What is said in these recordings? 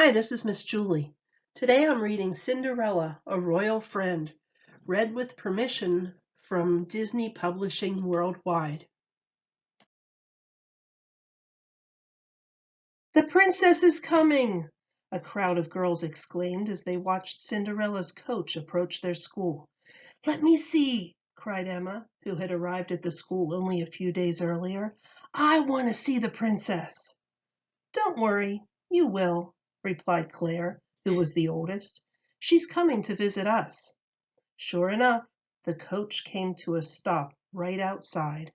Hi, this is Miss Julie. Today I'm reading Cinderella, A Royal Friend, read with permission from Disney Publishing Worldwide. The princess is coming! A crowd of girls exclaimed as they watched Cinderella's coach approach their school. Let me see, cried Emma, who had arrived at the school only a few days earlier. I want to see the princess. Don't worry, you will, replied Claire, who was the oldest. She's coming to visit us. Sure enough, the coach came to a stop right outside.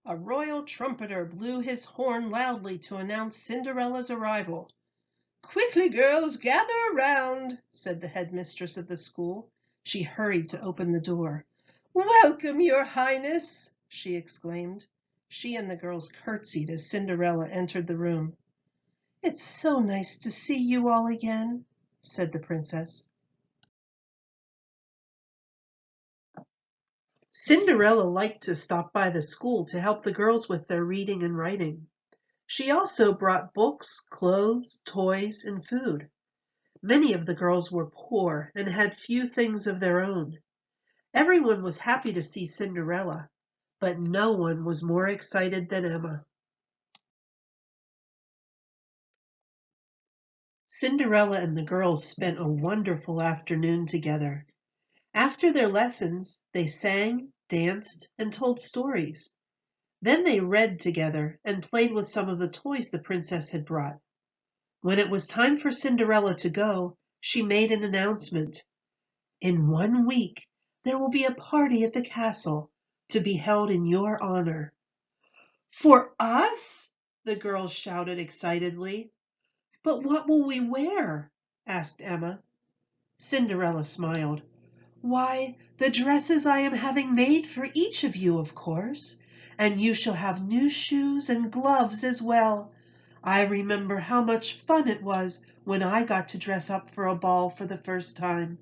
A royal trumpeter blew his horn loudly to announce Cinderella's arrival. Quickly, girls, gather around, said the headmistress of the school. She hurried to open the door. Welcome, your highness, she exclaimed. She and the girls curtsied as Cinderella entered the room. It's so nice to see you all again, said the princess. Cinderella liked to stop by the school to help the girls with their reading and writing. She also brought books, clothes, toys, and food. Many of the girls were poor and had few things of their own. Everyone was happy to see Cinderella, but no one was more excited than Emma. Cinderella and the girls spent a wonderful afternoon together. After their lessons, they sang, danced, and told stories. Then they read together and played with some of the toys the princess had brought. When it was time for Cinderella to go, she made an announcement. In 1 week, there will be a party at the castle to be held in your honor. For us? The girls shouted excitedly. But what will we wear? Asked Emma. Cinderella smiled. Why, the dresses I am having made for each of you, of course. And you shall have new shoes and gloves as well. I remember how much fun it was when I got to dress up for a ball for the first time.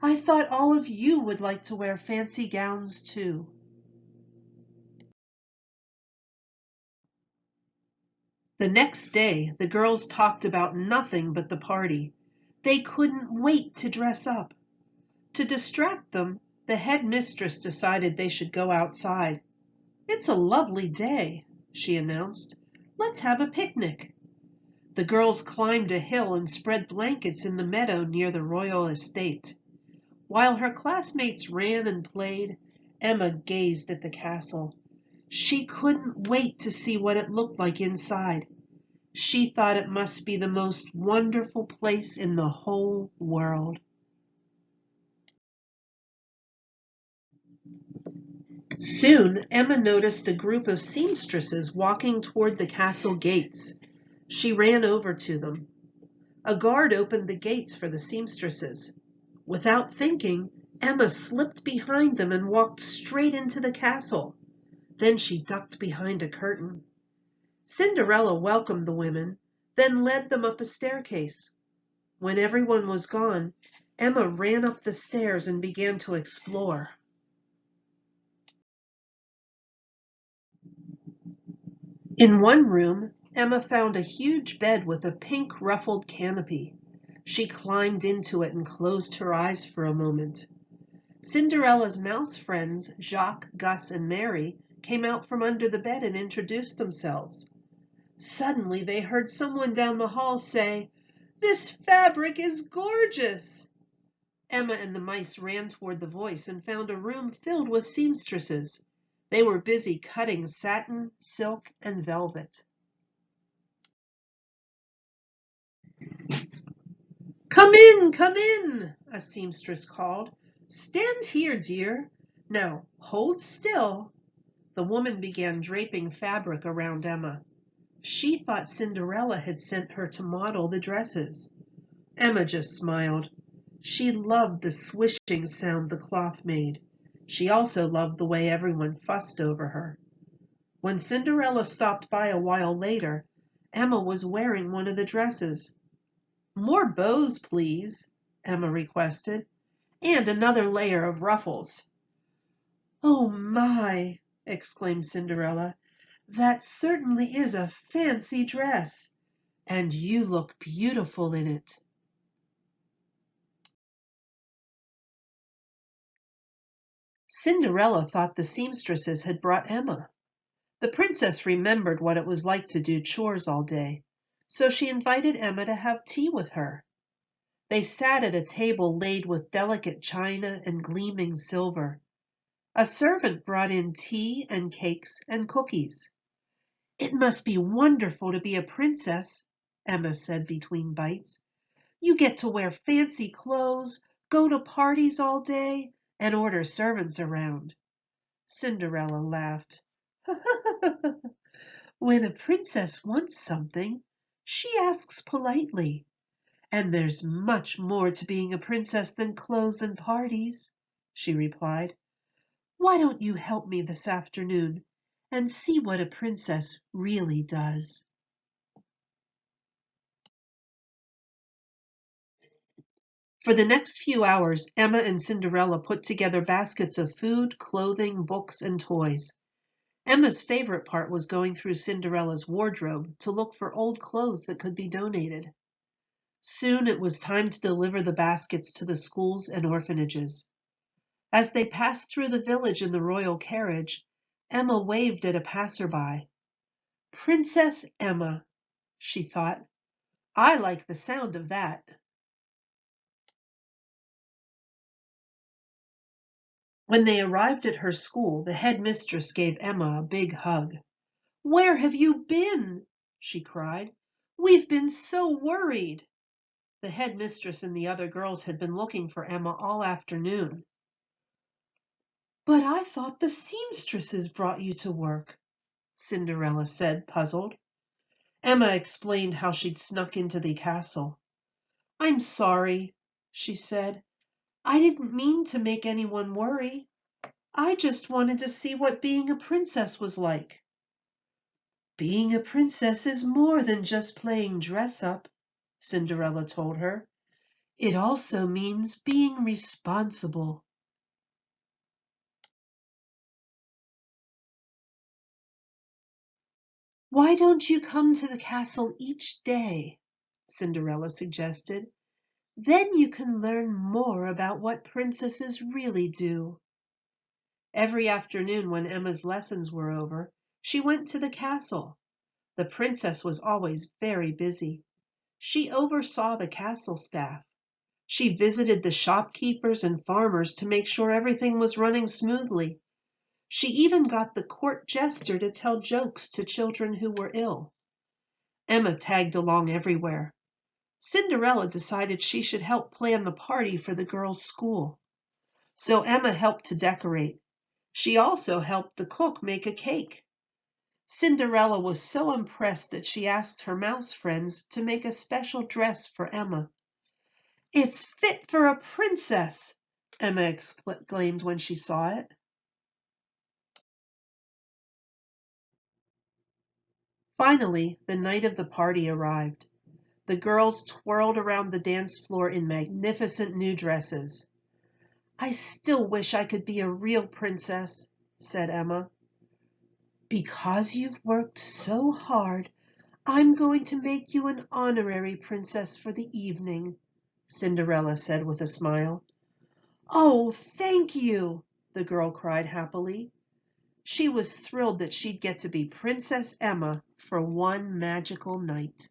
I thought all of you would like to wear fancy gowns too. The next day, the girls talked about nothing but the party. They couldn't wait to dress up. To distract them, the headmistress decided they should go outside. It's a lovely day, she announced. Let's have a picnic. The girls climbed a hill and spread blankets in the meadow near the royal estate. While her classmates ran and played, Emma gazed at the castle. She couldn't wait to see what it looked like inside. She thought it must be the most wonderful place in the whole world. Soon, Emma noticed a group of seamstresses walking toward the castle gates. She ran over to them. A guard opened the gates for the seamstresses. Without thinking, Emma slipped behind them and walked straight into the castle. Then she ducked behind a curtain. Cinderella welcomed the women, then led them up a staircase. When everyone was gone, Emma ran up the stairs and began to explore. In one room, Emma found a huge bed with a pink ruffled canopy. She climbed into it and closed her eyes for a moment. Cinderella's mouse friends, Jacques, Gus, and Mary, came out from under the bed and introduced themselves. Suddenly they heard someone down the hall say, "This fabric is gorgeous!" Emma and the mice ran toward the voice and found a room filled with seamstresses. They were busy cutting satin, silk, and velvet. Come in, a seamstress called. Stand here, dear. Now, hold still. The woman began draping fabric around Emma. She thought Cinderella had sent her to model the dresses. Emma just smiled. She loved the swishing sound the cloth made. She also loved the way everyone fussed over her. When Cinderella stopped by a while later, Emma was wearing one of the dresses. More bows, please, Emma requested, and another layer of ruffles. Oh my, exclaimed Cinderella. "That certainly is a fancy dress, and you look beautiful in it." Cinderella thought the seamstresses had brought Emma. The princess remembered what it was like to do chores all day, so she invited Emma to have tea with her. They sat at a table laid with delicate china and gleaming silver. A servant brought in tea and cakes and cookies. "It must be wonderful to be a princess," Emma said between bites. "You get to wear fancy clothes, go to parties all day, and order servants around." Cinderella laughed. "When a princess wants something, she asks politely. And there's much more to being a princess than clothes and parties," she replied. "Why don't you help me this afternoon and see what a princess really does?" For the next few hours, Emma and Cinderella put together baskets of food, clothing, books, and toys. Emma's favorite part was going through Cinderella's wardrobe to look for old clothes that could be donated. Soon it was time to deliver the baskets to the schools and orphanages. As they passed through the village in the royal carriage, Emma waved at a passerby. "Princess Emma," she thought. "I like the sound of that." When they arrived at her school, the headmistress gave Emma a big hug. "Where have you been?" she cried. "We've been so worried." The headmistress and the other girls had been looking for Emma all afternoon. "But I thought the seamstresses brought you to work," Cinderella said, puzzled. Emma explained how she'd snuck into the castle. "I'm sorry," she said. "I didn't mean to make anyone worry. I just wanted to see what being a princess was like." "Being a princess is more than just playing dress up," Cinderella told her. "It also means being responsible." "Why don't you come to the castle each day?" Cinderella suggested. "Then you can learn more about what princesses really do." Every afternoon when Emma's lessons were over, she went to the castle. The princess was always very busy. She oversaw the castle staff. She visited the shopkeepers and farmers to make sure everything was running smoothly. She even got the court jester to tell jokes to children who were ill. Emma tagged along everywhere. Cinderella decided she should help plan the party for the girls' school. So Emma helped to decorate. She also helped the cook make a cake. Cinderella was so impressed that she asked her mouse friends to make a special dress for Emma. "It's fit for a princess!" Emma exclaimed when she saw it. Finally, the night of the party arrived. The girls twirled around the dance floor in magnificent new dresses. "I still wish I could be a real princess," said Emma. "Because you've worked so hard, I'm going to make you an honorary princess for the evening," Cinderella said with a smile. "Oh, thank you!" the girl cried happily. She was thrilled that she'd get to be Princess Emma for one magical night.